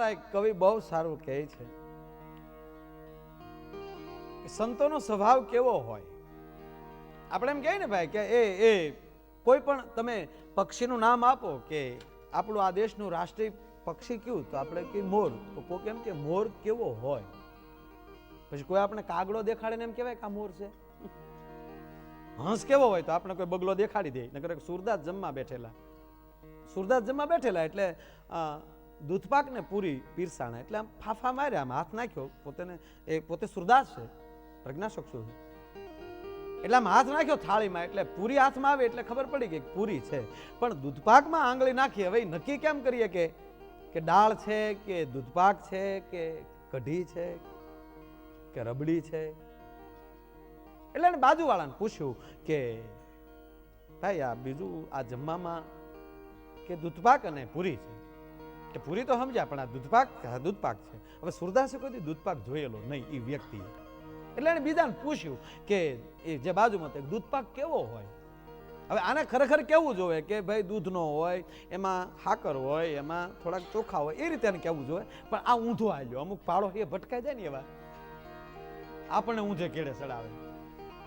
અમારા એક કવિ બહુ સારું કહે છે કે સંતોનો સ્વભાવ કેવો હોય. આપણે એમ કહીએ ને ભાઈ કે એ કોઈ પણ તમે પક્ષીનું નામ આપો કે આપણું આ દેશનું રાષ્ટ્રીય પક્ષી કયું, તો આપણે કે મોર. તો કોઈ કેમ કે મોર કેવો હોય. પછી કોઈ આપણે કાગડો દેખાડે ને એમ કહેવાય કે આ મોર છે. હંસ કેવો હોય તો આપણે કોઈ બગલો દેખાડી દે. નકર સુરદાસ જમવા બેઠેલા, સુરદાસ જમવા બેઠેલા એટલે દૂધપાક ને પૂરી પીરસાણા એટલે આમ ફાફા માર્યા, આમ હાથ નાખ્યો. પોતે સુરદાસ છે, પ્રજ્ઞાચક્ષુ છે, એટલે આમ હાથ નાખ્યો થાળીમાં, એટલે પૂરી હાથમાં આવે એટલે ખબર પડી કે પૂરી છે. પણ દૂધપાકમાં આંગળી નાખી. હવે નક્કી કેમ કરીએ કે દાળ છે કે દૂધપાક છે કે કઢી છે કે રબડી છે? એટલે એને બાજુવાળાને પૂછ્યું કે ભાઈ આ બીજું આ જમવામાં કે દૂધપાક અને પૂરી છે. કે પૂરી તો સમજ્યા, પણ આ દૂધપાક છે. હવે સુરદાસે કોઈ દૂધપાક જોયેલો નહીં એ વ્યક્તિ, એટલે એને બીજાને પૂછ્યું કે એ જે બાજુમાં દૂધપાક કેવો હોય. હવે આને ખરેખર કેવું જોઈએ કે ભાઈ દૂધનો હોય, એમાં સાકર હોય, એમાં થોડાક ચોખા હોય, એ રીતે એને કેવું જોઈએ. પણ આ ઊંધો આવ્યો, અમુક પાડો એ ભટકાઈ જાય ને એવા આપણને ઊંધે કેડે ચડાવે.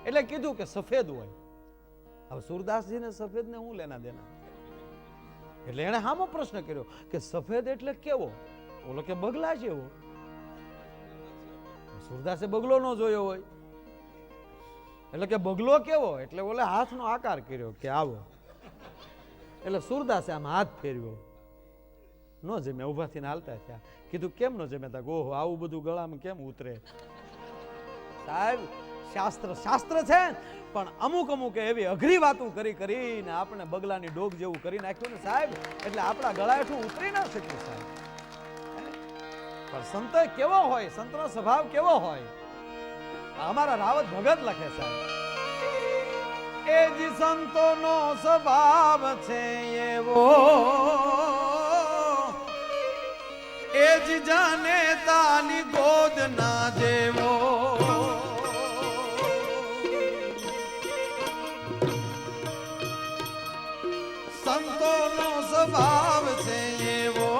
એટલે કીધું કે સફેદ હોય. હવે સુરદાસજીને સફેદ ને હું લેના દેના, એટલે એને સામો પ્રશ્ન કર્યો કે સફેદ એટલે કેવો? ઓલો કે બગલા જેવો. સુરદાસે બગલો ન જોયો હોય, એટલે કે બગલો કેવો? એટલે ઓલે હાથનો આકાર કર્યો કે આવો. એટલે સુરદાસે આમ હાથ ફેરવ્યો. નો જમે, ઉભા થઈને હાલતા થયા. કીધું કેમ નો જમે? તા ઓહો આવું બધું ગળામાં કેમ ઉતરે? સાહેબ શાસ્ત્ર છે, પણ અમુક એવી અઘરી વાતો કરીને આપણે બગલાની ડોક જેવું કરી નાખ્યું ને સાહેબ, એટલે આપણા ગળા હેઠું ઉતરી ના શક્યું સાહેબ. પણ સંતો કેવો હોય, સંતનો સ્વભાવ કેવો હોય? અમારા રાવત ભગત લખે સાહેબ, એ જ સંતોનો સ્વભાવ છે એવો, એ જ જાને તાની ગોદ ના જેવો. સંતોનો સ્વભાવ છે એવો,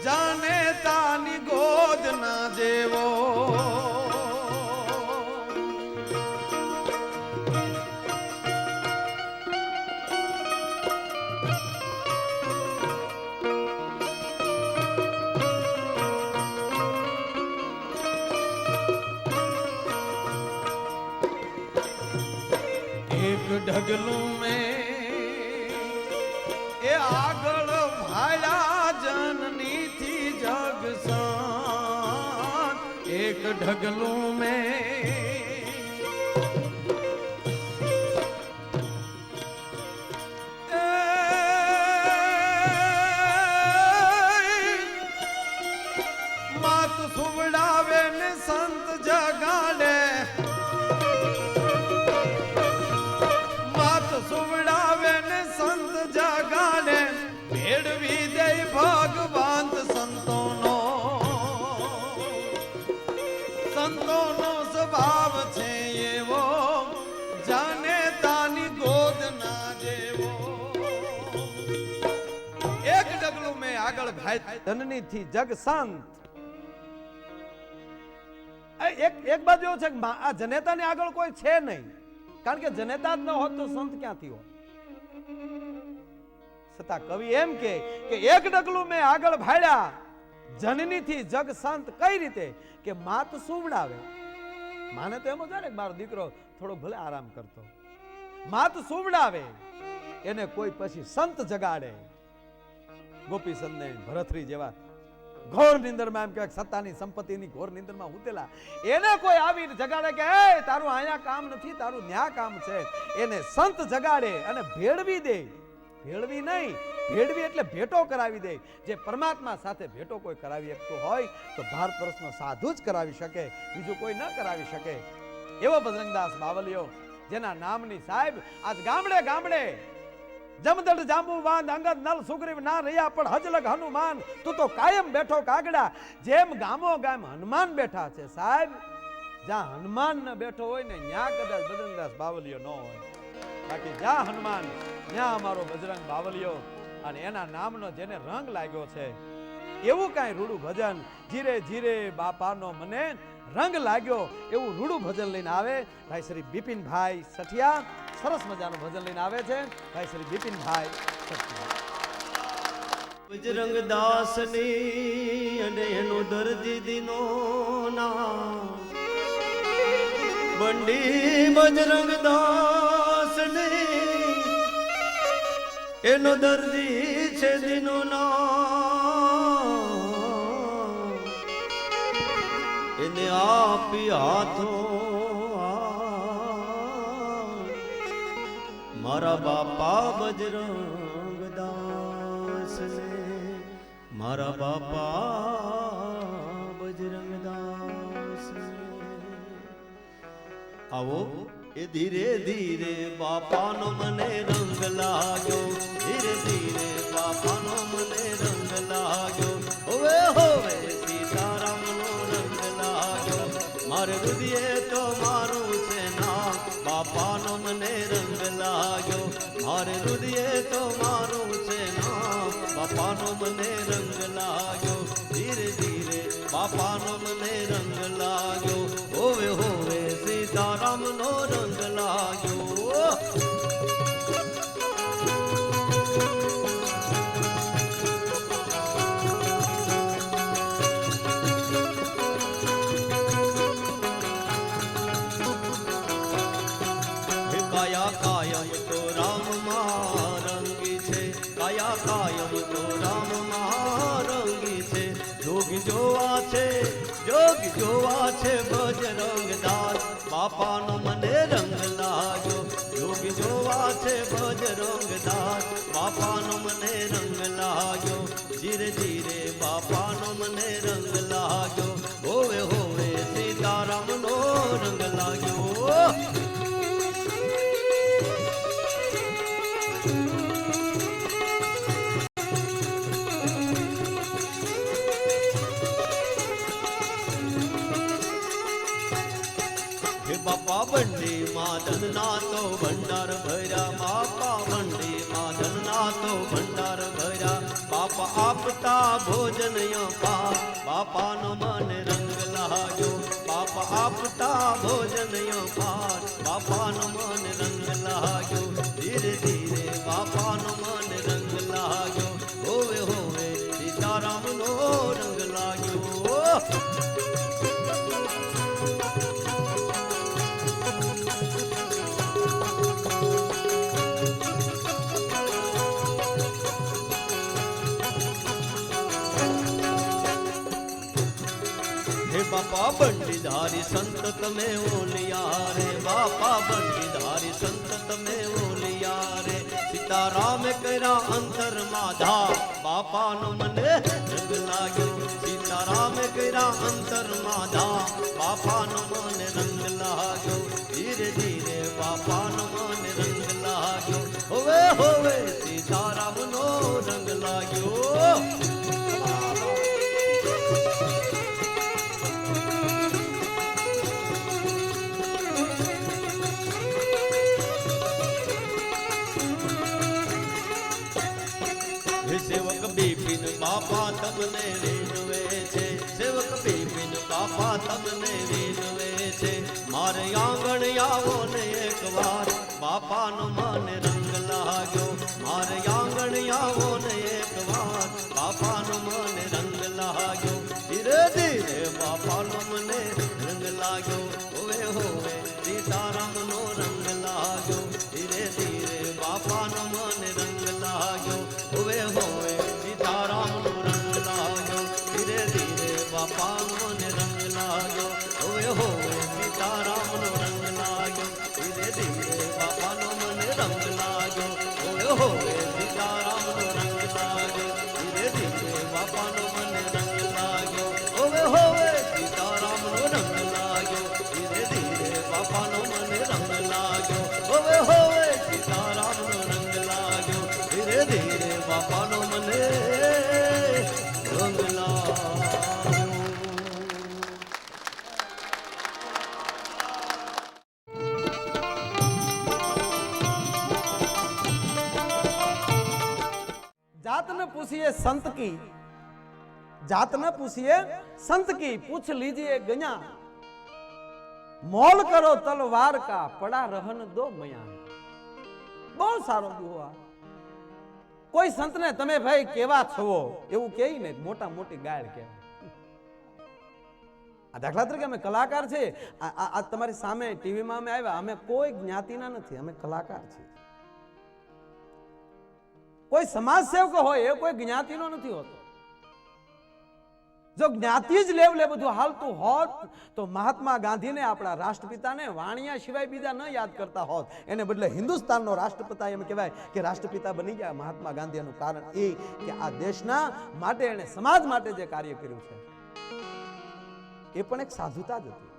જાને તાની ગોદ ના જેવો. એક ઢગલું મેં એ આગળ ભાયા જનની થી જગ સાથ. એક ઢગલું મેં માત સુવડાવે ને સંત જગાડે, સુવડાવે ને સંત જગાડે, ભેળવી દે ભગવાન સંતોનો. સંતોનો સ્વભાવ છે એવો, જાને તાની ગોદ ના જેવો. એક ડગલું મેં આગળ ભાઈ ધનની થી જગ સંત. એક બાજુ એવું છે કે આ જનેતાની આગળ કોઈ છે નહીં, કારણ કે જનેતા જ ન હોત તો સંત ક્યાંથી હોય? છતાં કવિ એમ કે એક ડગલું મેં આગળ ભાડ્યા જનની થી જગ સંત. કઈ રીતે? કે માત સુવડાવે. માને તો એમ જ હોય ને મારો દીકરો થોડો ભલે આરામ કરતો. માત સુવડાવે એને કોઈ પછી સંત જગાડે. ગોપીચંદ ને ભરતરી જેવા ઘોર નિંદરમાં, એમ કહેવાય સત્તાની સંપત્તિની ઘોર નિંદરમાં ઉતેલા, એને કોઈ આવીને જગાડે કે એ તારું અહીંયા કામ નથી, તારું ન્યા કામ છે. એને સંત જગાડે અને ભેળવી દે. ભેળવી નહીં, ભેળવી એટલે ભેટો કરાવી દે. જે પરમાત્મા સાથે ભેટો કોઈ કરાવી શકતો હોય તો ભારત વર્ષનો સાધુ જ કરાવી શકે, બીજું કોઈ ન કરાવી શકે. એવો બજરંગદાસ બાવલિયો, જેના નામની સાહેબ આજ ગામડે ગામડે જમદડ જાંબુવાન અંગદ નલ સુગ્રીવ ના રહ્યા, પણ હજલગ હનુમાન તું તો કાયમ બેઠો કાગડા. જેમ ગામો ગામ હનુમાન બેઠા છે સાહેબ, જ્યાં હનુમાન ન બેઠો હોય ને ત્યાં કદાચ બજરંગદાસ બાવલિયો ન હોય. બાકી જ્યાં હનુમાન ત્યાં અમારો બજરંગ બાવલિયો. અને એના નામનો જેને રંગ લાગ્યો છે એવું કાંઈ રૂડું ભજન ધીરે ધીરે બાપાનો મને રંગ લાગ્યો એવું રૂડું ભજન લઈને આવે ભાઈ શ્રી બિપિનભાઈ સઠિયા. સરસ મજાનું ભજન લઈને આવે છે ભાઈ શ્રી બિપિનભાઈ સઠિયા. બજરંગ દાસની અને એનો દર્દી દીનો નામ બંડી બજરંગ દાસની એનો દર્દી છે દીનો નામ એને આપી હાથો મારા બાપા બજરંગ દાસને મારા બાપા બજરંગ દાસને. આવો એ ધીરે ધીરે બાપાનો મને રંગ લાગ્યો ધીરે ધીરે બાપાનો મને રંગ લાગ્યો હવે હવે સીતારામનો રંગ લાગ્યો મારે હૃદયે તો મારું છે નામ બાપાનો મને રંગ લાગ્યો મારે હૃદયે તો મારું છે નામ બાપાનો મને રંગ લાગ્યો ધીરે ધીરે બાપાનો મને રંગ લાગ્યો હોવે હોવે સીતારામનો રંગ લાગ્યો. કાયા કાયમ તો રામ રંગી છે કાયા કાયમ તો રામ રંગી છે જોગી જોવા છે બજરંગ દાસ બાપાનો મને રંગ લાગ્યો જોગી જોવા છે બજરંગ દાસ બાપાનો મને રંગ લાગ્યો ધીરે ધીરે બાપાનો મને રંગ લાગ્યો હોવે હોવે સીતારામનો રંગ લાગ્યો. બાપા બંડી માધન ના તો ભંડાર ભર્યા બાપા બંડી માધન ના તો ભંડાર ભર્યા બાપા આપતા ભોજન પા બાપાનો મને રંગ લાગ્યો બાપા આપતા ભોજન પાર બાપાનો મને રંગ લાગ્યો ધીરે ધીરે બાપાનો મને રંગ લાગ્યો હોવે હોવે સીતારામનો રંગ લાગ્યો. बापा बंडीधारी संत तमे ओलिया रे बापा बंडीधारी संत तमे ओलिया रे सीताराम करा अंतर माधा बापा नो मने रंग लाग्यो सीताराम करा अंतर माधा बापा नो मने रंग लाग्यो धीरे धीरे बापा नो मने रंग लाग्यो होवे होवे सीताराम नो रंग लाग्यो. सेवक बिपिन बापा तमने रेनवे छे सेवक बिपिन बापा तमने रेनवे छे मारे आंगण आवो ने एक बार बापा नो मन रंग लाग्यो मारे आंगण आवो ने एक बार बापा नो मन रंग लाग्यो धीरे धीरे बापा नो मने रंग लाग्यो होवे होवे सीताराम नो रंग लाग्यो धीरे धीरे बापा नो मन रंग लाग्यो होवे होवे सीताराम नो रंग लाग्यो धीरे धीरे बापा मन रंग लाग्यो होवे होवे सीताराम नो रंग लाग्यो धीरे धीरे बापा नो मन रंग लाग्यो होवे होवे सीताराम नो रंग लाग्यो धीरे धीरे बापा नो मन रंग लाग्यो होवे होवे सीताराम नो रंग लाग्यो धीरे धीरे बापा नो मन रंग लाग्यो होवे होवे सीताराम नो रंग लाग्यो धीरे धीरे बापा नो મને રંગ લાગ્યો. कहते संत की जात न पूछिए संत की पूछ लीजिए गया मोल करो तलवार का पड़ा रहन दो मया बहुत सारो दुआ કોઈ સંતને તમે ભાઈ કેવા છો એવું કહે ને મોટા મોટી ગાળ કહેવાય આ દાખલા તરીકે અમે કલાકાર છે આ તમારી સામે ટીવીમાં અમે આવ્યા અમે કોઈ જ્ઞાતિના નથી અમે કલાકાર છીએ કોઈ સમાજ સેવક હોય એ કોઈ જ્ઞાતિનો નથી હોતો જો જ્ઞાતિ જ લેવલે બધું હાલતું હોત તો મહાત્મા ગાંધીને આપણા રાષ્ટ્રપિતાને વાણિયા સિવાય બીજા ન યાદ કરતા હોત એને બદલે હિન્દુસ્તાનનો રાષ્ટ્રપિતા એમ કહેવાય કે રાષ્ટ્રપિતા બની ગયા મહાત્મા ગાંધી એનું કારણ એ કે આ દેશના માટે એને સમાજ માટે જે કાર્ય કર્યું છે એ પણ એક સાધુતા જ હતી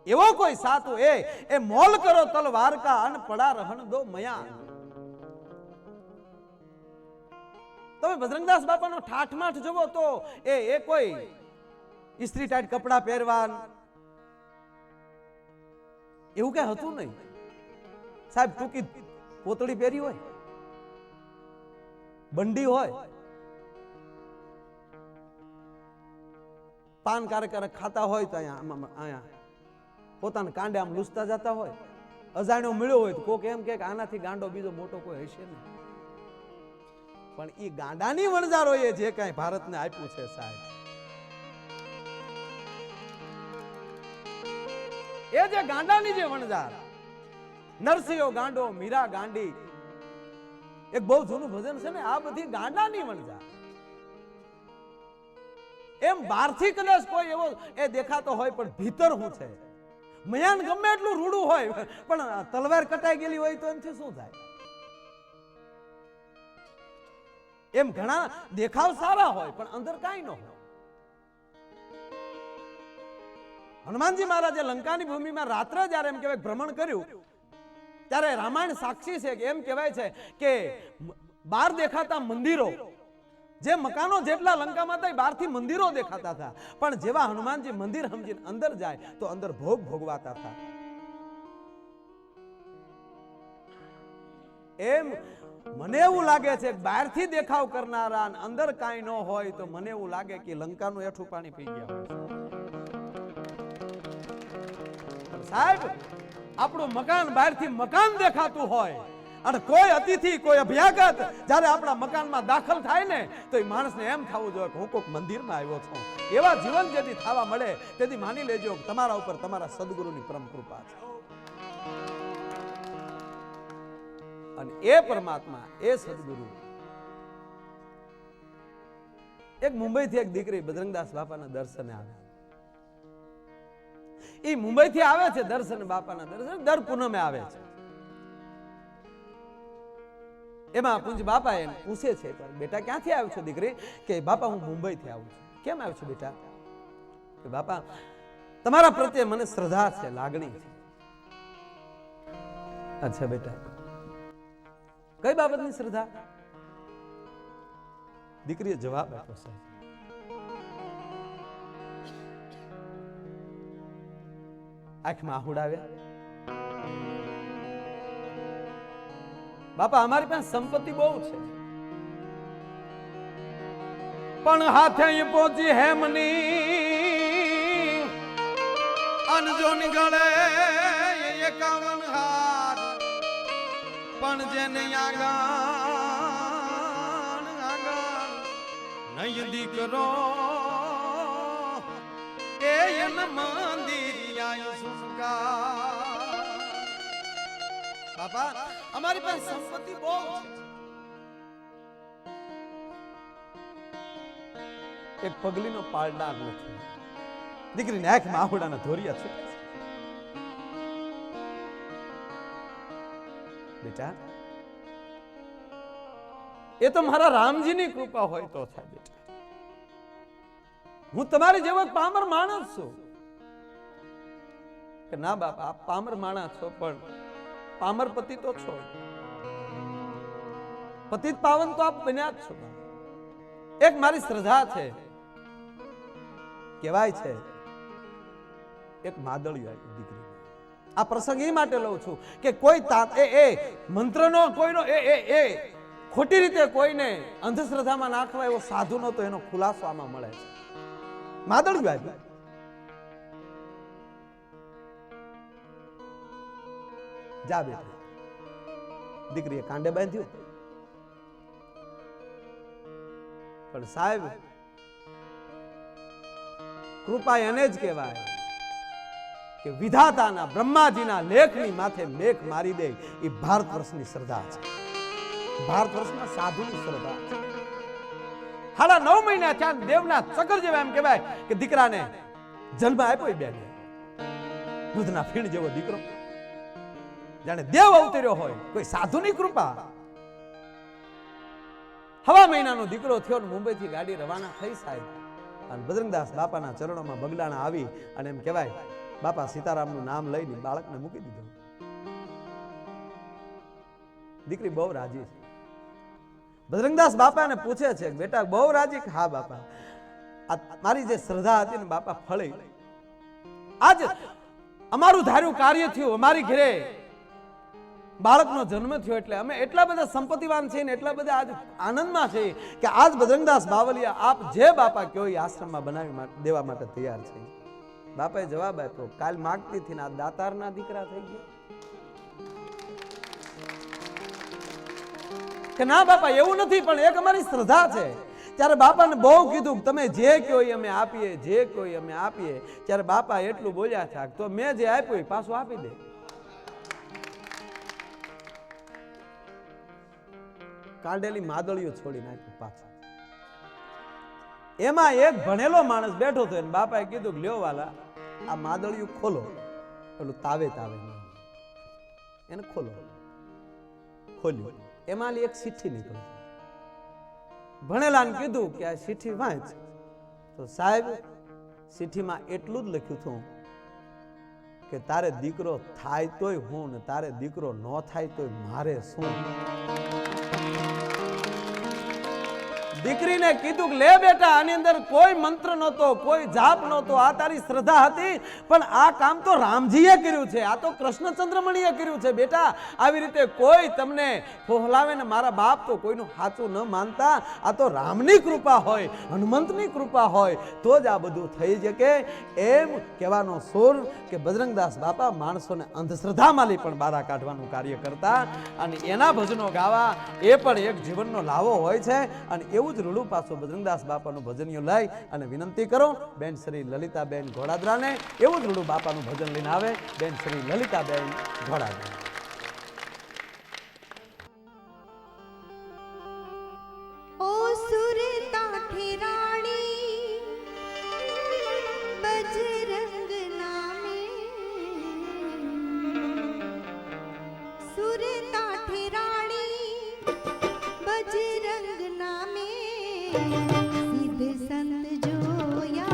એવો કોઈ સાધુ એ મોલ કરો તલવાર કા અન પડા રહન દો મયા તમે બજરંગદાસ બાપાનો ઠાઠમાઠ જોવો તો એ કોઈ ઇસ્ત્રી ટાઈટ કપડા પહેરવા એવું કઈ હતું નહીં સાહેબ ટૂંકી પોતળી પહેરી હોય બંડી હોય પાન કારક ખાતા હોય તો અહીંયા પોતાના કાંડે આમ લૂસતા જતા હોય અજાણ્યો મળ્યો હોય તો કોક એમ કે આનાથી ગાંડો બીજો મોટો કોઈ હશે નહીં પણ એ ગાંડાની વણઝારોએ જે કાંઈ ભારતને આપ્યું છે સાહેબ એ જે ગાંડાની જે વણઝાર નરસિંહો ગાંડો મીરા ગાંડી એક બહુ જૂનું ભજન છે ને આ બધી ગાંડાની વણઝાર એમ બહારથી કદાચ કોઈ એવો એ દેખાતો હોય પણ ભીતર શું છે મયાન ગમે એટલું રૂડું હોય પણ તલવાર કટાઈ ગયેલી હોય તો એમથી શું થાય એમ ઘણા દેખાવ સારા હોય પણ અંદર કાંઈ ન હોય હનુમાનજી મહારાજે લંકાની ભૂમિમાં રાત્રે જ્યારે એમ કહેવાય ભ્રમણ કર્યું ત્યારે રામાયણ સાક્ષી છે કે એમ કહેવાય છે કે બહાર દેખાતા મંદિરો જે મકાનો જેટલા લંકામાં હતા બહારથી મંદિરો દેખાતા હતા પણ જેવા હનુમાનજી મંદિર સમજીને અંદર જાય તો અંદર ભોગ ભોગવાતા હતા એમ મને એવું લાગે છે બહારથી દેખાવ કરનારા અંદર કાંઈ ન હોય તો મને એવું લાગે કે લંકાનું એઠું પાણી પી ગયા હોય સાહેબ આપણું મકાન બહારથી મકાન દેખાતું હોય અને કોઈ અતિથિ કોઈ અભ્યાગત જ્યારે આપણા મકાનમાં દાખલ થાય ને તો એ માણસને એમ થવું જોઈએ કે હું કોઈક મંદિરમાં આવ્યો છું એવા જીવન જેથી થવા મળે તેથી માની લેજો કે તમારા ઉપર તમારા સદગુરુની પરમ કૃપા છે અને એ પરમાત્મા એ સદગુરુ એક મુંબઈથી એક દીકરી બજરંગદાસ બાપાના દર્શને આવે એ મુંબઈથી આવે છે દર્શન બાપાના દર્શન દર પૂનમે આવે છે એમાં પૂંજ બાપા એને પૂછે છે બેટા ક્યાંથી આવ્યો છો દીકરી કે બાપા હું મુંબઈથી આવું છું કેમ આવ્યો છો બેટા કે બાપા તમારા પ્રત્યે મને શ્રદ્ધા છે લાગણી છે અચ્છા બેટા કઈ બાબતની શ્રદ્ધા દીકરીએ જવાબ આપ્યો સાહેબ આંખમાં આહુડાવ્યા બાપા અમારી પાસે સંપત્તિ બહુ છે પણ હાથે પહોંચી હેમની અનજો નીકળે 51 હાથ પણ જેને આગળ નહીં દીકરો એ એન મંદિર આયો સુકા બાપા અમારી પાસે સંપત્તિ બહુ છે એક પગલીનો પાળનાર નથી દીકરીને આંખમાં આહુડાના ધોરિયા છે બેટા એ તો મારા રામજીની કૃપા હોય તો થાય બેટા હું તમારી જેવો પામર માણસ છું કે ના બાપા આપ પામર માણસ છો પણ પામર પતિ તો છો પતિત પાવન તો આપ બન્યા જ છો એક મારી શ્રદ્ધા છે કહેવાય છે એક માદળિયું દીકરી આ પ્રસંગ એ માટે લઉં છું કે કોઈ મંત્રનો કોઈનો ખોટી રીતે કોઈને અંધશ્રદ્ધામાં નાખવા એવો સાધુ નતો, એનો ખુલાસો આમાં મળે છે. માદળિયું આવ્યું. જા બેટા. દીકરીએ કાંડે બાંધ્યું. પણ સાહેબ, કૃપા એને જ કહેવાય કે વિધાતાના બ્રહ્માજીના લેખની માથે મેઘ મારી દે. એ ભારત વર્ષની શ્રદ્ધા છે, ભારત વર્ષના સાધુની શ્રદ્ધા છે. 9.5 મહિના ત્યાં દેવના ચક્ર જેવા એમ કહેવાય કે દીકરાને જન્મ આપ્યો. બેન દૂધના ફીણ જેવો દીકરો, જાણે દેવ અવતર્યો હોય. કોઈ સાધુની કૃપા. 1.5 મહિનાનો દીકરો થયો ને મુંબઈ થી ગાડી રવાના થઈ સાહેબ. અને બજરંગદાસ બાપાના ચરણોમાં બગડાણા આવી અને એમ કહેવાય બાપા સીતારામનું નામ લઈને બાળકને મૂકી દીધું. દીકરી બહુ રાજી છે. બજરંગદાસ બાપાને પૂછે છે, બેટા બહુ રાજી? હા બાપા, આ મારી જે શ્રદ્ધા હતી ને બાપા ફળી. આજ અમારું ધાર્યું કાર્ય થયું. અમારી ઘરે બાળકનો જન્મ થયો એટલે અમે એટલા બધા સંપત્તિવાન છીએ ને એટલા બધા આજ આનંદમાં છે કે આજ બજરંગદાસ બાવલિયા આપ જે બાપા કયો એ આશ્રમમાં બનાવી દેવા માટે તૈયાર છે. બાપાએ જવાબ આપ્યો, કાલ માગતી હતી ને આ દાતારના દીકરા થઈ ગયા. કે ના બાપા એવું નથી, પણ એક અમારી શ્રદ્ધા છે. ત્યારે બાપાને બહુ કીધું તમે જે કહો એ અમે આપીએ, જે કહો એ અમે આપીએ. ત્યારે બાપા એટલું બોલ્યા છે તો મેં જે આપ્યું એ પાછું આપી દે. કાંડેલી માદળિયું છોડી નાખ્યું પાછું. એમાં એક ભણેલો માણસ બેઠો હતો. બાપાએ કીધું લ્યો વાલા, આ માદળિયું ખોલો. પેલું તાવે એને ખોલો. ખોલ્યું. એમાં એક ચિઠ્ઠી નીકળી. ભણેલાને કીધું કે આ ચિઠ્ઠી વાંચ. તો સાહેબ ચિઠ્ઠીમાં એટલું જ લખ્યું હતું કે તારે દીકરો થાય તોય હું ને તારે દીકરો ન થાય તોય મારે શું. દીકરીને કીધું કે લે બેટા, આની અંદર કોઈ મંત્ર નહોતો, કોઈ જાપ નહોતો. આ તારી શ્રદ્ધા હતી, પણ આ કામ તો રામજીએ કર્યું છે, આ તો કૃષ્ણચંદ્રમણીએ કર્યું છે. બેટા આવી રીતે કોઈ તમને ફોહલાવે ને મારા બાપ તો કોઈનું સાચું ન માનતા. આ તો રામની કૃપા હોય, હનુમંતની કૃપા હોય તો જ આ બધું થઈ શકે. એમ કહેવાનો સુર કે બજરંગદાસ બાપા માણસોને અંધશ્રદ્ધામાંથી પણ બહાર કાઢવાનું કાર્ય કરતા અને એના ભજનો ગાવા એ પણ એક જીવનનો લાવો હોય છે. અને એવું જ રૂડું પાછું બજરંગદાસ બાપાનું ભજનિયું લઈ અને વિનંતી કરો બેન શ્રી લલિતાબેન ઘોડાદરાને એવું જ રૂડું બાપાનું ભજન લઈને આવે બેન શ્રી લલિતાબેન ઘોડાદરા. सिद्ध संत जोया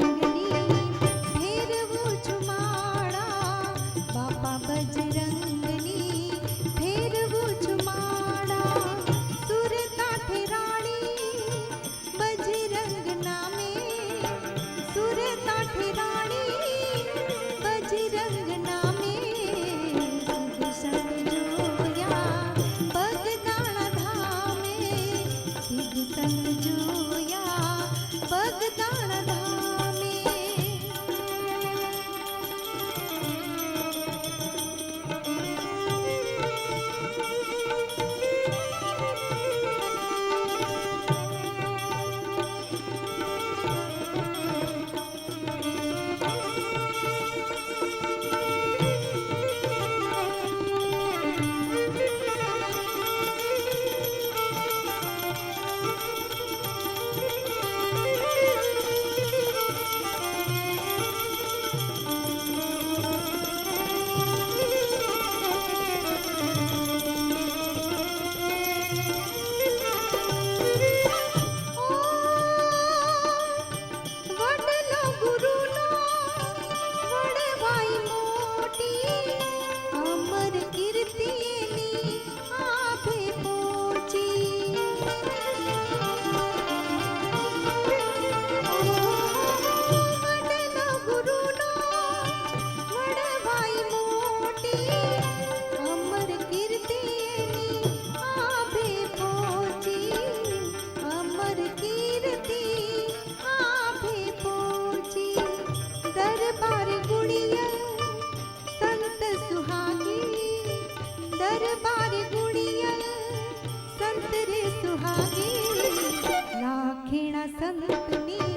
બજરંગની ફેરવું છુમાડા બાપા બજરંગની ફેરવું છુમાડા સુરતા ઠેરાણી બજરંગ નામે સુરતા ઠેરાણી બજરંગ નામે સિદ્ધ સંત જોયા બગદાણા ધામે સિદ્ધ સંત જોયા બગદાણા ધામે વડલો ગુરુનો વડવાઈ મોટી અમર કીર્તિ એની આભે પહોંચી વડલો ગુરુનો વડવાઈ મોટી અમર કીર્તિ એની આભે પહોંચી અમર કીર્તિ આભે પહોંચી દરબાર ગુણિયલ સંત સુહાગી દરબાર ગુણિયલ સંત રે સુહાગી લાખેણા સંતની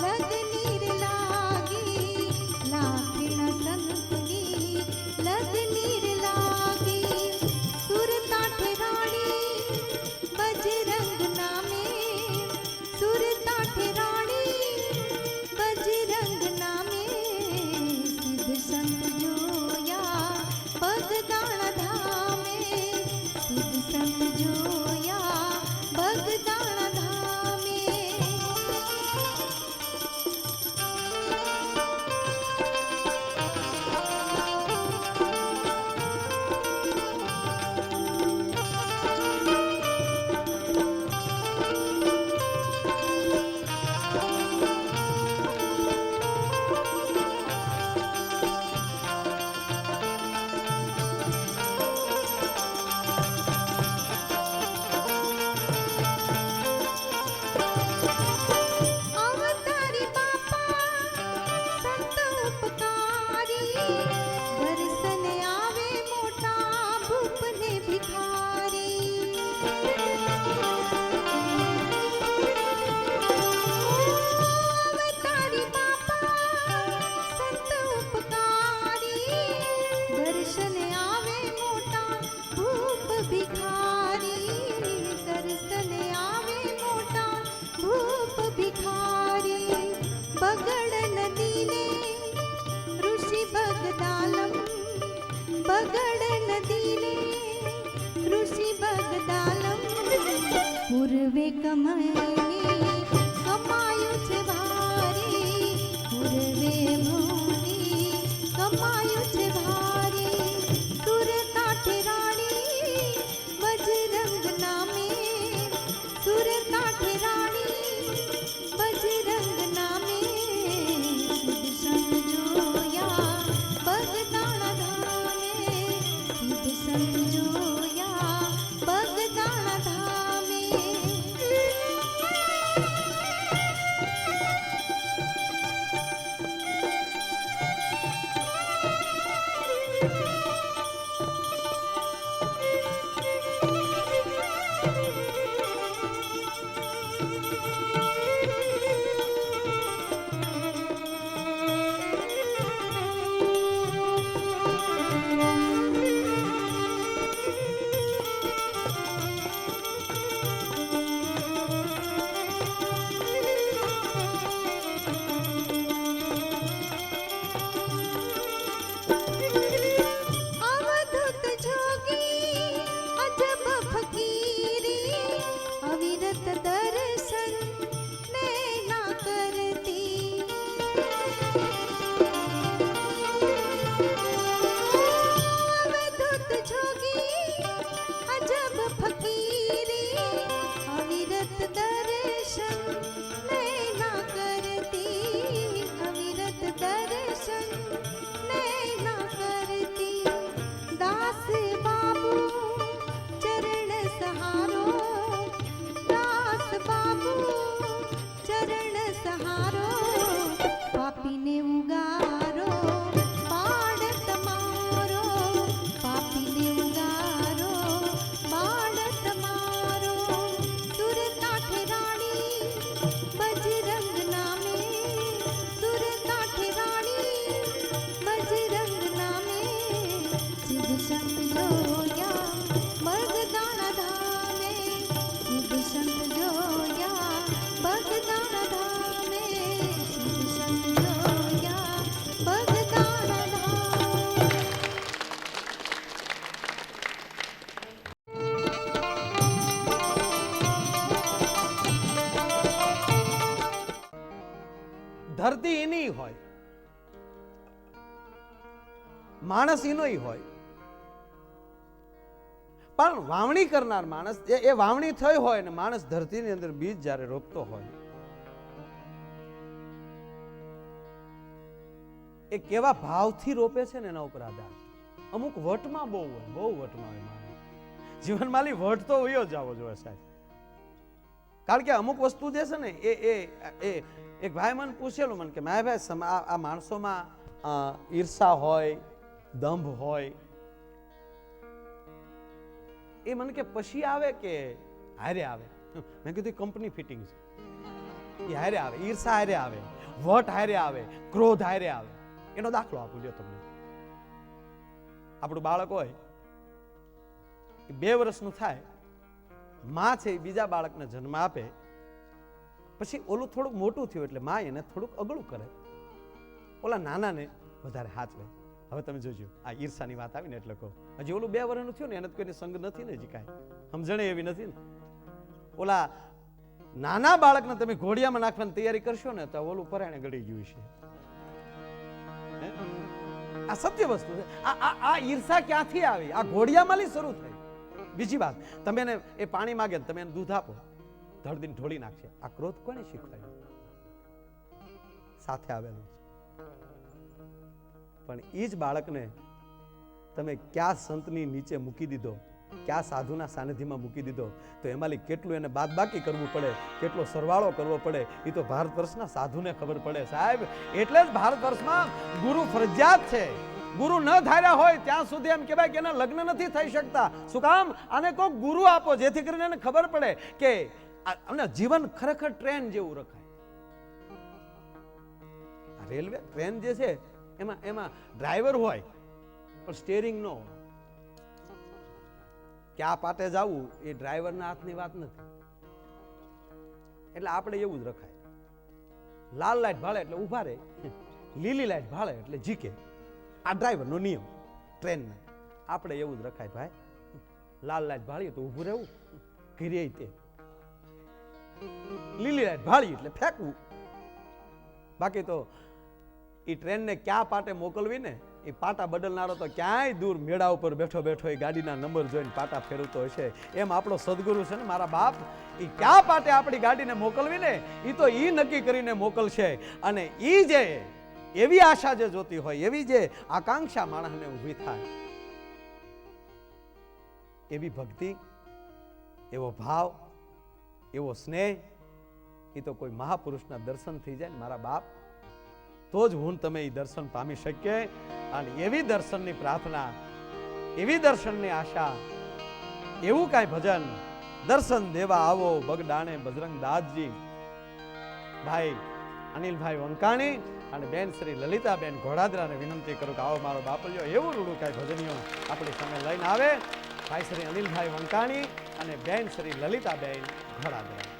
લગની રે લાગી લાખેણા સંતની લગની રે લાગી સુરતા ઠેરાણી બજરંગ નામે સુરતા ઠેરાણી બજરંગ નામે સિદ્ધ સંત જોયા બગદાણા ધામે સિદ્ધ સંત જોયા બગદાણા ધામે અવતારી બાપા સંત ઉપકારી દર્શને આવે મોટા ભૂપને ભિખારી અવતારી બાપા સંત ઉપકારી દર્શને આવે મોટા ભૂપ ભિખારી દર્શને આવે મોટા ભૂપ ભિખારી બગડ નદીને ઋષિ બગદાલમ બગડ નદીને ઋષિ બગદાલમ પૂર્વે કમાઈને કમાયું છે ભારી પૂર્વે મોની કમાયું છે ભારી સુરતા ઠેરાણી બજરંગ નામે સુરતા ઠેરાણી બજરંગ નામે સિદ્ધ સંત જોયા બગદાણા ધામે સિદ્ધ સંત જોયા બગદાણા ધામે હોય, માણસ ઈનોય હોય, પણ વાવણી કરનાર માણસ એ વાવણી થઈ હોય ને માણસ ધરતીની અંદર બીજ જ્યારે રોપતો હોય, એ કેવા ભાવથી રોપે છે ને એના ઉપર આધાર. અમુક વટમાં બહુ હોય, બહુ વટમાં હોય માણસ. જીવનમાં વટ તો વયો જવો જોઈએ સાહેબ. કારણ કે અમુક વસ્તુ જે છે ને એ એક ભાઈ મને પૂછેલું મને કે ભાઈ આ માણસોમાં ઈર્ષા હોય, દંભ હોય, એ મને કે પછી આવે કે હારે આવે? મેં કીધું કંપની ફિટિંગ છે, એ હારે આવે, ઈર્ષા હારે આવે, વટ હારે આવે, ક્રોધ હારે આવે. એનો દાખલો આપું જો તમને. આપણું બાળક હોય, 2 વર્ષનું થાય, માં છે એ બીજા બાળકને જન્મ આપે, પછી ઓલું થોડુંક મોટું થયું એટલે માં એને થોડુંક અગળું કરે, ઓલા નાનાને વધારે હાચવે. હવે તમે જોજો, આ ઈર્ષાની વાત આવી ને એટલે કહું, હજી ઓલું 2 વર્ષનું થયું ને એને કોઈની સંગ નથી ને, હજી કાંઈ સમજણે એવી નથી ને. ઓલા નાના બાળકને તમે ઘોડિયામાં નાખવાની તૈયારી કરશો ને તો ઓલું પરાણે ગળી ગયું છે. આ સત્ય વસ્તુ છે. આ ઈર્ષા ક્યાંથી આવી? આ ઘોડિયામાં શરૂ થઈ. બીજી વાત, તમે એને એ પાણી માગે તમે એને દૂધ આપો, ધડદીને ઢોળી નાખશે. આ ક્રોધ કોને શીખવાડ્યો? સાથે આવેલું. પણ એ જ બાળકને તમે ક્યાં સંતની નીચે મૂકી દીધો, ક્યાં સાધુના સાનિધ્યમાં મૂકી દીધો, તો એમાંથી કેટલું એને બાદબાકી કરવું પડે, કેટલો સરવાળો કરવો પડે, એ તો ભારત વર્ષના સાધુને ખબર પડે સાહેબ. એટલે જ ભારત વર્ષમાં ગુરુ ફરજિયાત છે. ગુરુ ન ધાર્યા હોય ત્યાં સુધી એમ કહેવાય કે એના લગ્ન નથી થઈ શકતા. શું કામ? આને કોઈ ગુરુ આપો જેથી કરીને એને ખબર પડે કે જીવન ખરેખર ટ્રેન જેવું રખાય. રેલવે ટ્રેન જે છે એમાં ડ્રાઈવર હોય પણ સ્ટીયરિંગ ન હોય. ક્યાં પાટે જવું એ ડ્રાઈવરના હાથની વાત નથી. એટલે આપણે એવું જ રખાય. લાલ લાઈટ ભાળે એટલે ઉભા રહે, લીલી લાઈટ ભાળે એટલે જીકે. આ ડ્રાઈવરનો નિયમ ટ્રેનના. આપણે એવું જ રખાય ભાઈ. લાલ લાઈટ ભાળીએ તો ઊભું રહેવું, ઘીરે તે. લીલી લાઈટ ભાળી એટલે ફેંકવું. બાકી તો એ ટ્રેનને ક્યાં પાટે મોકલવી ને, એ પાટા બદલનારો તો ક્યાંય દૂર મેળા ઉપર બેઠો બેઠો એ ગાડીના નંબર જોઈને પાટા ફેરવતો હશે. એમ આપણો સદગુરુ છે ને મારા બાપ, એ ક્યાં પાટે આપણી ગાડીને મોકલવી ને એ તો ઈ નક્કી કરીને મોકલશે. અને ઈ જે એવી આશા જે જોતી હોય, એવી જે આકાંક્ષા માણસને ઊભી થાય, એવી ભક્તિ, એવો ભાવ, એવો સ્નેહ, એ તો કોઈ મહાપુરુષના દર્શન થઈ જાય ને મારા બાપ, તો જ હું તમે એ દર્શન પામી શકીએ. અને એવી દર્શનની પ્રાર્થના, એવી દર્શનની આશા, એવું કાંઈ ભજન દર્શન દેવા આવો બગડાણે બજરંગ દાસજી. ભાઈ અનિલભાઈ વંકાણી અને બેન શ્રી લલિતાબેન ઘોડાદરાને વિનંતી કરું કે આવો મારો બાપલિયો એવું રૂડું કાંઈ ભજનીઓ આપણી સામે લઈને આવે. ભાઈ શ્રી અનિલભાઈ વંકાણી અને બેન શ્રી લલિતાબેન ઘોડાદરા.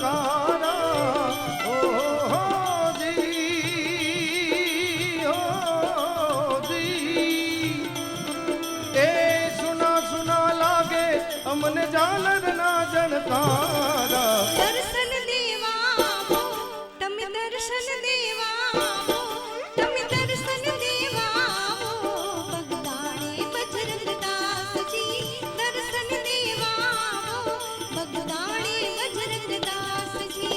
जनकारा ओ जी ओ जी ए सुना सुना लागे अमने जालर ना जनकारा दर्शन देवा वो तमे दर्शन देवा वो तमे दर्शन देवा वो बगदाणे बजरंग दास जी दर्शन देवा वो बगदाणे बजरंग दास जी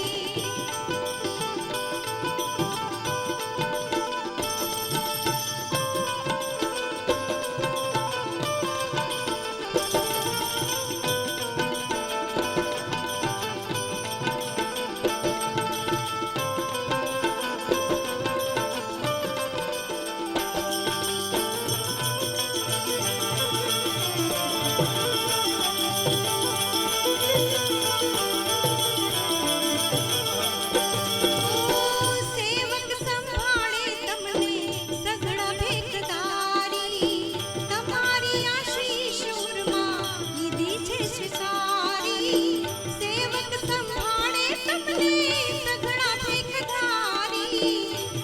सेवक संभाळे तमने सगळा भेकदारी तमारी आशीष उर्मा निधी छे स्वीकारी सेवक संभाळे तमने सगळा भेकदारी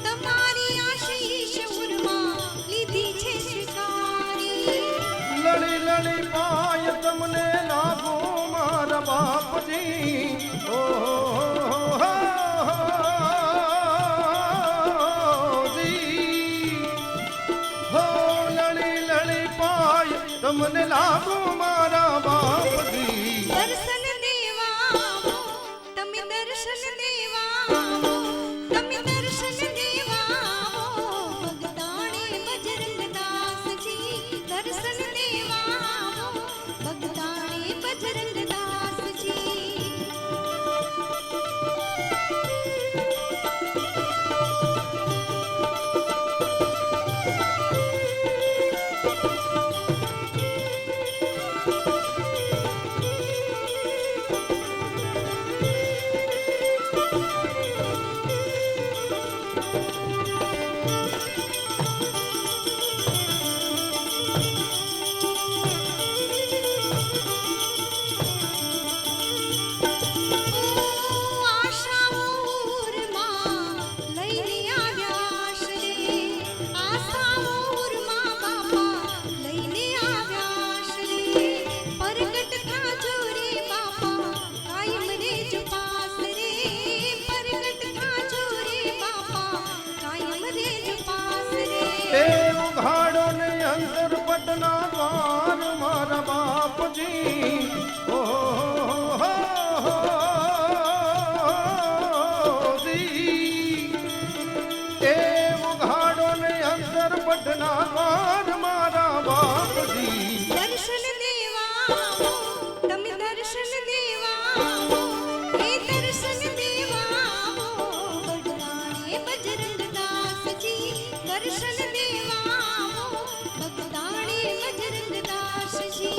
तमारी आशीष उर्मा निधी छे स्वीकारी लड़ी लड़ी पाय तमने लागो मारा बाप जी ओ जी हो लड़ी लड़ी पाय तमने लागो मारा बाप जी दर्शन देवा वो तमे दर्शन देवा वो तमे दर्शन देवा वो बगदाणे बजरंग दास जी दर्शन देवा वो बगदाणे बजरंग दास जी ए उघाड़ो ने अंदर पटना द्वार मारा बाप जी ओ जी ए उघाड़ो ने अंदर पटना द्वार मारा बाप जी दर्शन देवा वो तमे दर्शन देवा वो हे दर्शन देवा वो बगदाणे बजरंग दास जी दर्शन देवा वो बगदाणे बजरंग दास जी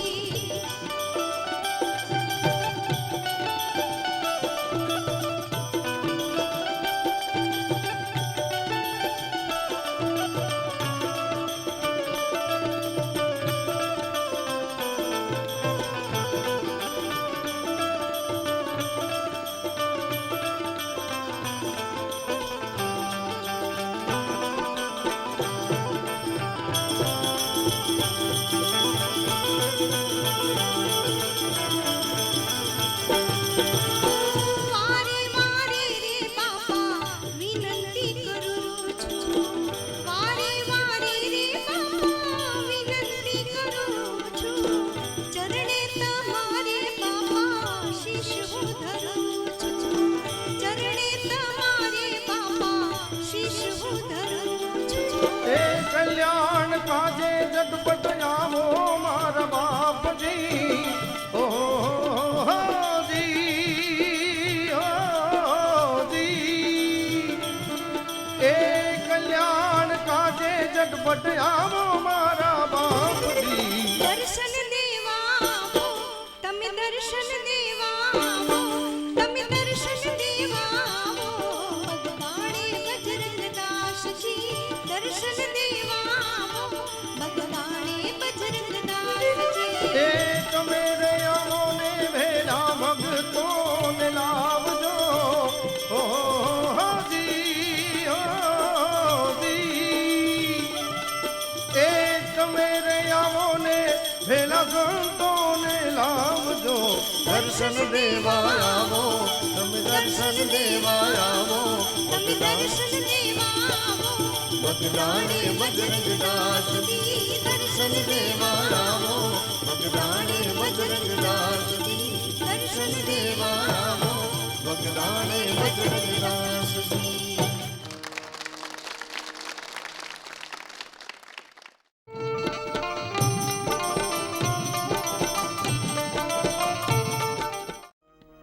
वारे वारे रे बापा विनंती करू છું वारे वारे रे बापा विनंती करू છું ચરણે તમારે બાપા શીશ હું ધરું છું ચરણે તમારે બાપા શીશ હું ધરું છું ए कल्याण काजे जटपट आवो मारा बाप जी ओ जी ओ जी ए कल्याण काजे जटपट आवो मारा बाप जी दर्शन देवा वो तमे दर्शन देवा वो तमे दर्शन देवा वो बगदाणे बजरंग दास जी दर्शन देवा वो बगदाणे बजरंग दास जी एक मेरे आवो ने भेड़ा भगतों ने लावजो તમે રે આવો ને ભેલા સંતોને લાવજો દર્શન દેવા આવો તમે દર્શન દેવા આવો તમે દર્શન દેવા આવો બગદાણે બજરંગ દાસ દર્શન દેવા આવો બગદાણે બજરંગ દાસ દર્શન દેવા આવો બગદાણે બજરંગ દાસ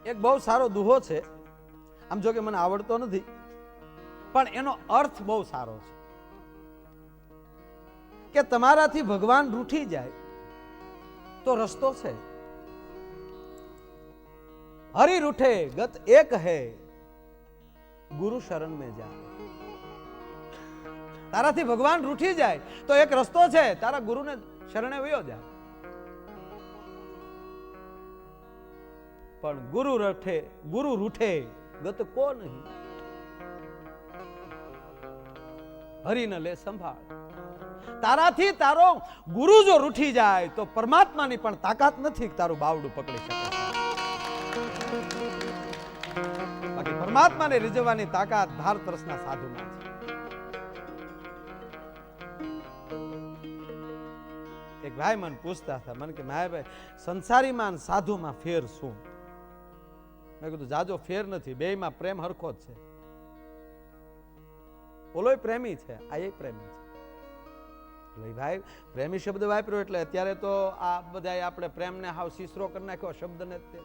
એક બહુ સારો દુહો છે, આમ જો કે મને આવડતો નથી, પણ એનો અર્થ બહુ સારો છે કે તમારાથી ભગવાન રૂઠી જાય તો રસ્તો છે. હરી રૂઠે ગત એક હૈ ગુરુ શરણ में जा. તારાથી ભગવાન રૂઠી જાય તો એક રસ્તો છે, તારા ગુરુને શરણે વયો જા. પણ ગુરુ રૂઠે ગત કો નહીં, હરી ન લે સંભાળ. તારાથી તારો ગુરુ જો રૂઠી જાય તો પરમાત્માની પણ તાકાત નથી તારું બાવડું પકડી શકે. બાકી પરમાત્માને રીઝવવાની તાકાત ધાર તરસના સાધુમાં છે. એક ભાઈ મને પૂછતા હતા, મને કે ભાઈ સંસારીમાં અને સાધુમાં ફેર શું? મેં કીધું જાજો ફેર નથી, બેયમાં પ્રેમ હરખો જ છે. ઓલોય પ્રેમી છે, આ એ પ્રેમી છે. એટલે ભાઈ પ્રેમી શબ્દ વાપર્યો એટલે અત્યારે તો આ બધા આપણે પ્રેમને હાવ સીસરો કરી નાખ્યો શબ્દને જ તે.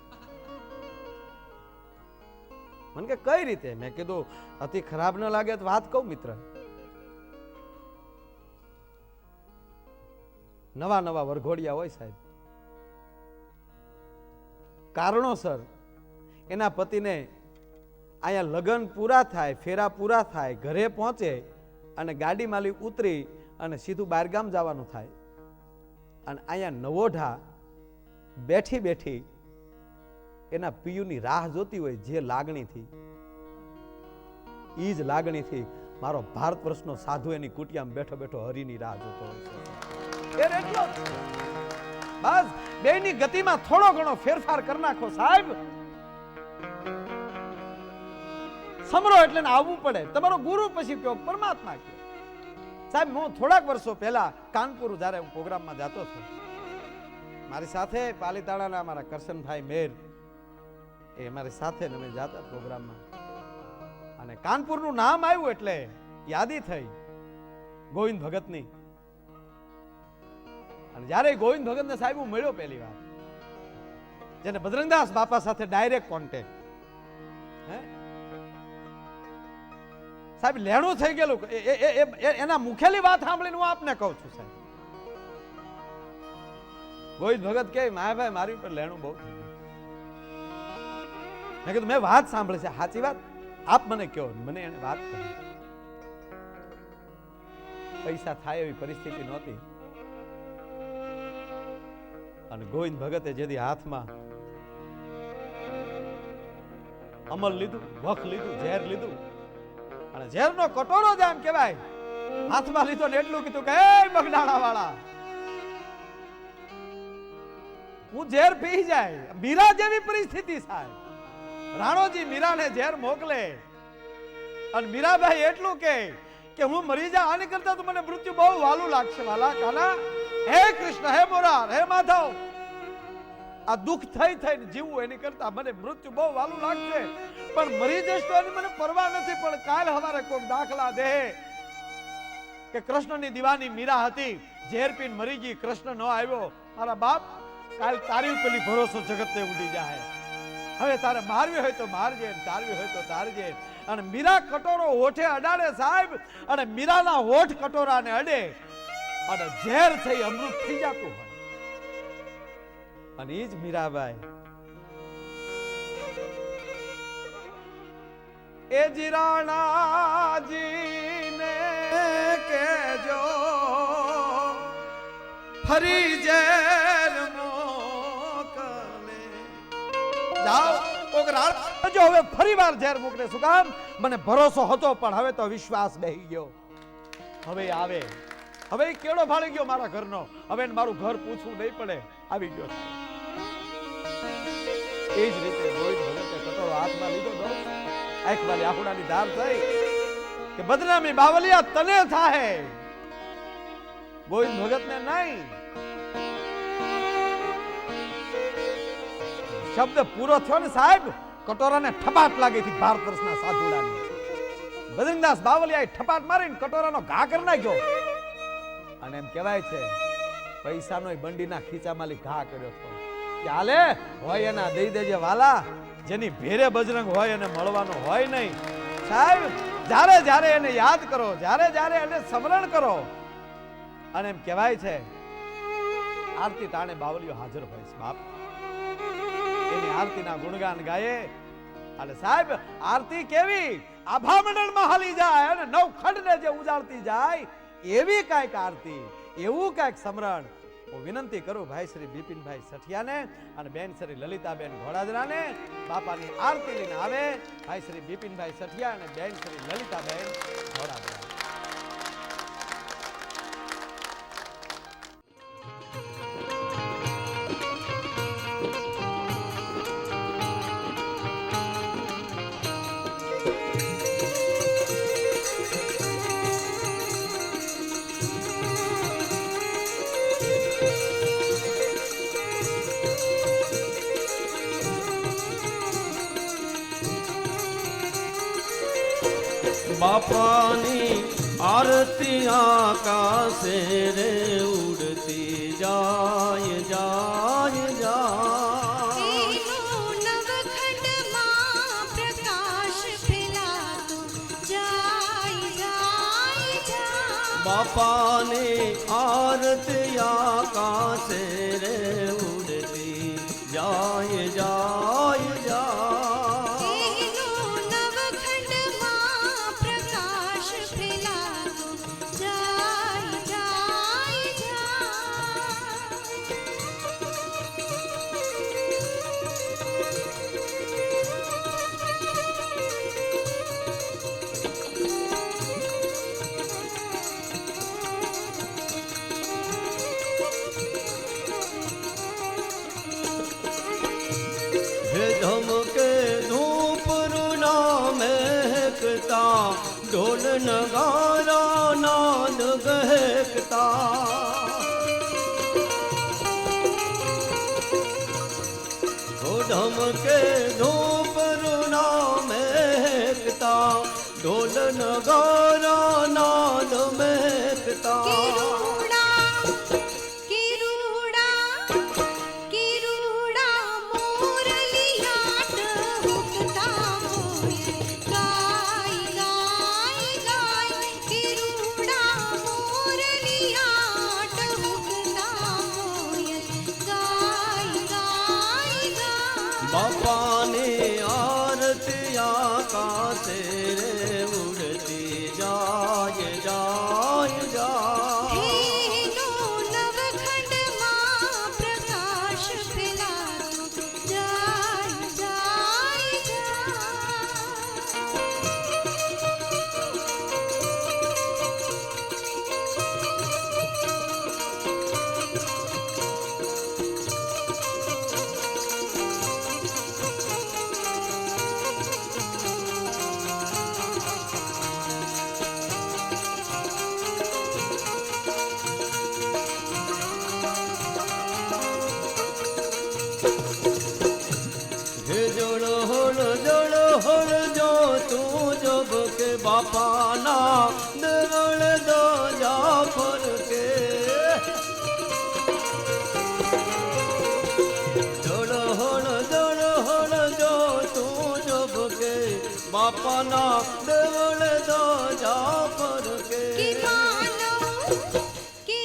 મને કે કઈ રીતે? મેં કીધું અતિ ખરાબ ન લાગે તો વાત કહું મિત્ર. નવા નવા વરઘોડિયા હોય સાહેબ, કારણોસર એના પતિને અહીંયા લગ્ન પૂરા થાય, ફેરા પૂરા થાય, ઘરે પહોંચે અને ગાડી માલી ઉતરી અને સીધું બહારગામ જવાનું થાય, અને અહીંયા નવોઢા બેઠી બેઠી એના પિયુની રાહ જોતી હોય, જે લાગણીથી, ઈ જ લાગણીથી મારો ભારત વર્ષનો સાધુ એની કુટિયામાં બેઠો બેઠો હરિની રાહ જોતો હોય છે. એટલો બસ બેની ગતિમાં થોડો ઘણો ફેરફાર કરી નાખો સાહેબ. સમરો એટલે આવવું પડે. તમારો ગુરુ પછી કયો, પરમાત્મા કયો. સાહેબ હું થોડાક વર્ષો પહેલા કાનપુર જ્યારે હું પ્રોગ્રામમાં જતો હતો, મારી સાથે પાલીતાણાના અમારા કરશનભાઈ મેર એ મારી સાથે અમે જતા પ્રોગ્રામમાં, અને કાનપુરનું નામ આવ્યું એટલે યાદી થઈ ગોવિંદ ભગતની. અને જ્યારે ગોવિંદ ભગતને સાહેબ હું મળ્યો પહેલી વાર, જેને બજરંગદાસ બાપા સાથે ડાયરેક્ટ કોન્ટેક્ટ, સાહેબ લેણું થઈ ગયેલું. એના મુખેલી વાત સાંભળીને હું આપને કહું છું સાહેબ. ગોવિંદ ભગત કે માયાભાઈ મારી ઉપર લેણું બહુ થઈ ગયું. મેં કીધું મેં વાત સાંભળી છે, સાચી વાત આપ મને કહો. મને એને વાત કરી, પૈસા થાય એવી પરિસ્થિતિ નહોતી, અને ગોવિંદ ભગતે જેથી હાથમાં અમલ લીધું, વખ લીધું, ઝેર લીધું, અને ઝેરનો કટોરો જ આમ કહેવાય હાથમાં લીધો ને એટલું કીધું કે એ બગડાણા વાળા, હું ઝેર પી જાય. મીરા જેવી પરિસ્થિતિ સાહેબ. રાણોજી મીરાને ઝેર મોકલે અને મીરાભાઈ એટલું કે હું મરી જા, આની કરતા તો મને મૃત્યુ બહુ વાલું લાગશે વાલા કાના. હે કૃષ્ણ, હે મોરાર, હે માધવ, આ દુઃખ થઈ થઈને જીવવું એની કરતા મને મૃત્યુ બહુ વાલું લાગશે, પણ મરી જઈશ તો એની મને પરવા નથી. પણ કાલ હવારે કોઈક દાખલા દે કે કૃષ્ણની દીવાની મીરા હતી, ઝેર પીને મરી ગઈ, કૃષ્ણ ન આવ્યો, મારા બાપ કાલ તારી પેલી ભરોસો જગતને ઉડી જાય. હવે તારે મારવી હોય તો મારજે, તારવી હોય તો તારજે. અને મીરા કટોરો હોઠે અડાડે સાહેબ, અને મીરાના હોઠ કટોરાને અડે અને ઝેર થઈ અમૃત થઈ જતું હોય. અને ઈ જ મીરાબાઈ એ જીરાણાજીને કેજો ફરી ઝેર મોકલે. જાઓ ઓગરાળ જો હવે ફરી વાર ઝેર મોકલે. શું કામ? મને ભરોસો હતો પણ હવે તો વિશ્વાસ બેહી ગયો. હવે આવે હવે ઈ કેળો ભાળી ગયો મારા ઘરનો, હવે એને મારું ઘર પૂછવું નહીં પડે, આવી ગયો. એ જ રીતે ગોવિંદ ભગતે કટોરો હાથમાં લીધો, આંખવાળી આહુડાની ધાર થઈ કે બદનામી બાવલિયા તને થાહે, ગોવિંદ ભગતને નહીં. શબ્દ પૂરો થયો ને સાહેબ, કટોરાને ઠપાટ લાગી હતી ભારત વર્ષના સાધુડાની. બજરંગદાસ બાવલિયાએ ઠપાટ મારીને કટોરાનો ઘા કરી નાખ્યો. અને એમ કહેવાય છે પૈસાનો બંડીના ખીચામાંથી ઘા કર્યો હતો કે હાલે હોય એના દઈ દેજે વાલા, જેની ભેરે બજરંગ હોય એને મળવાનો હોય નહીં. સાહેબ જ્યારે જ્યારે એને યાદ કરો, જ્યારે જ્યારે એને સ્મરણ કરો, અને એમ કહેવાય છે આરતી ટાણે બાવલીઓ હાજર હોય છે બાપ. એની આરતીના ગુણગાન ગાયે. અને સાહેબ આરતી કેવી આભા મંડળમાં હાલી જાય અને નવ ખંડને જે ઉજાડતી જાય એવી કાંઈક આરતી, એવું કાંઈક સ્મરણ. હું વિનંતી કરું ભાઈ શ્રી બિપિનભાઈ સઠિયાને અને બેન શ્રી લલિતાબેન ઘોડાદરાને બાપાની આરતી લઈને આવે. ભાઈ શ્રી બિપિનભાઈ સઠિયા અને બેન શ્રી લલિતાબેન ઘોડાદરા. બાપાની આરતી આકાશે રે ઉડતી જાય જાય જાય. એનો નવખંડમાં પ્રકાશ ફેલાતો જાય જાય જાય. બાપાની આરતી આકાશે રે ઉડતી જાય જાય જાય. એનો નવખંડમાં પ્રકાશ ફેલાતો જાય જાય જાય. હે ધમકે ધૂપરુના મહેકતા, ઢોલ નગારા નાદ ગહેકતા. ઓ ધમકે ધૂપરુના મહેકતા, ઢોલ નગારા નાદ મહેકતા. બાપાની આરતી આકાશે રે ઉડતી જાય જાય જાય. એનો નવખંડમાં પ્રકાશ ફેલાતો જાય જાય હે જળ હોળ જો તું જબ કે બાપાના દરળ દજા ફરકે. જળ હોળ જો તું જબ કે બાપાના દરળ દજા ફરકે. કે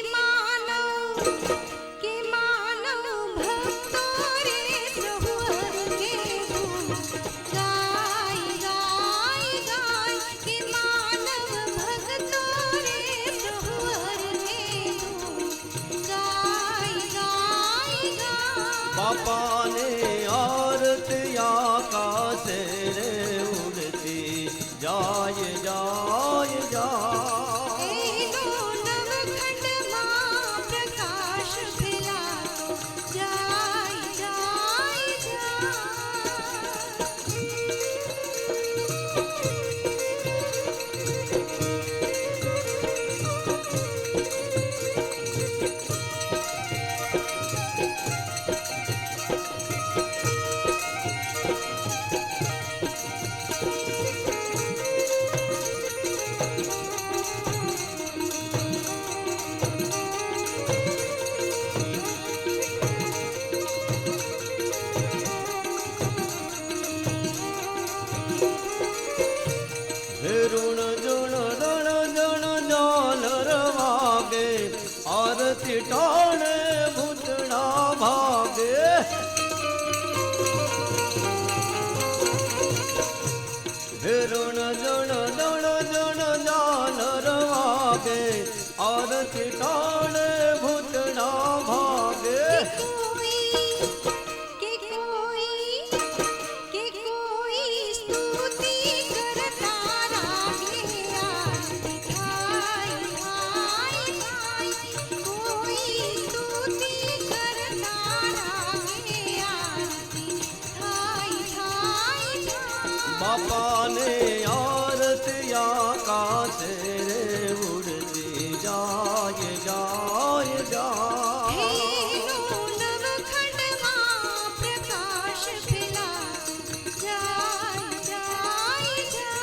માનવ ભક્તો રે સહુર કે ગાય ગાય ગાય. કે માનવ ભક્તો રે સહુર કે ગાય ગાય ગાય. બાપાને આરતી આકાશે રે ઉડતી જાય જાય જાય. એનો નવખંડ આરતી ટાણે ભૂતડા ભાગે રણ જણ દણ જણ જાનર વાગે આરતી ટાણે ભૂતડા ભાગે કે કોઈ સ્તુતિ કરતા લાગે આરતી થાય થાય થાય કોઈ સ્તુતિ કરતા લાગે આરતી થાય થાય થાય બાપાને આરતી આકાશે રે ઉડતી જાય જાય જાય હેલો નવખંડમાં પ્રકાશ ફેલા જાય જાય જાય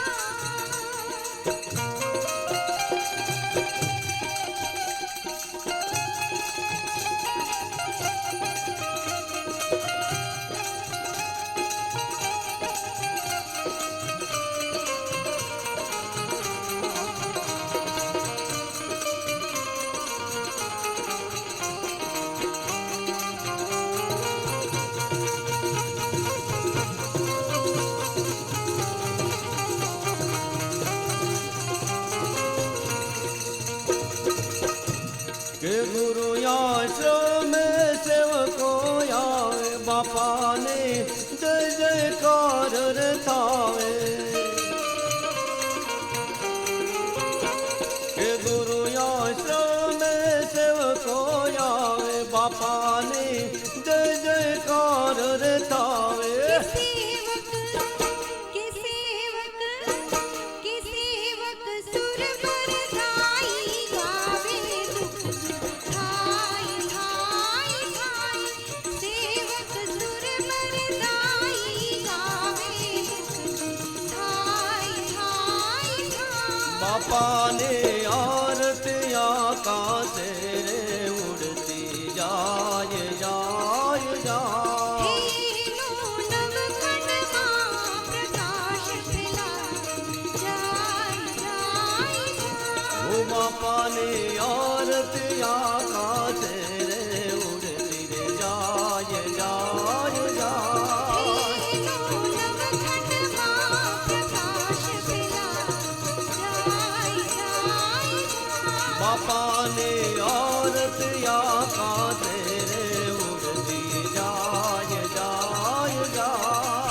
કે ગુરુ આશ્રમ સેવકો આવે બાપાને જય જયકાર રે થાવે કે ગુરુ આશ્રમ સેવકો આવે બાપાને જય જયકાર રે થાવે કે સેવક સુર પર ગાઈ ગાવે દુઃખ થાય થાય થાય સેવક સુર પર ગાઈ ગાવે દુઃખ થાય થાય થાય બાપાને આરતી આકાશે રે ઉડતી જાય જાય જાય હેલો નવખંડમાં પ્રકાશ ફેલા જાય જાય ઓ બાપાને આરતી આકાશે રે ઉડતી રે જાય જાય જાય હેલો નવખંડમાં પ્રકાશ ફેલા જાય જાય બાપાને આરતી આકાશે રે ઉડતી જાય જાય જાય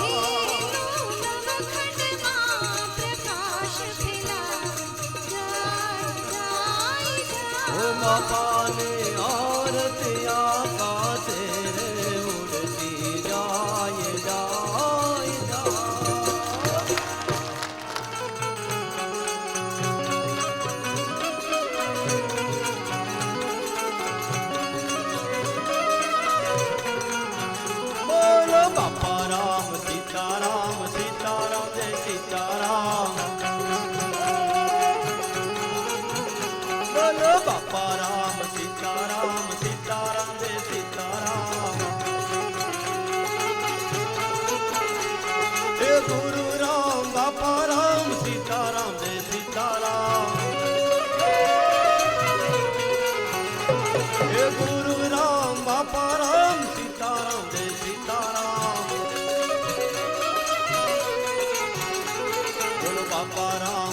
હેલો નવખંડમાં પ્રકાશ ફેલા જાય જાય ઓ બાપાને આરતી આકાશે રે ઉડતી જાય જાય જાય બોલો બાપા રામ સીતારામ સીતારામ જય સીતારામ બોલો બાપા રામ સીતારામ સીતારામ જય સીતારામ હે ગુરુ રામ બાપા રામ સીતારામ જય સીતારામ હે ગુરુ રામ બાપા રામ સીતારામ જય સીતારામ બોલો બાપા રામ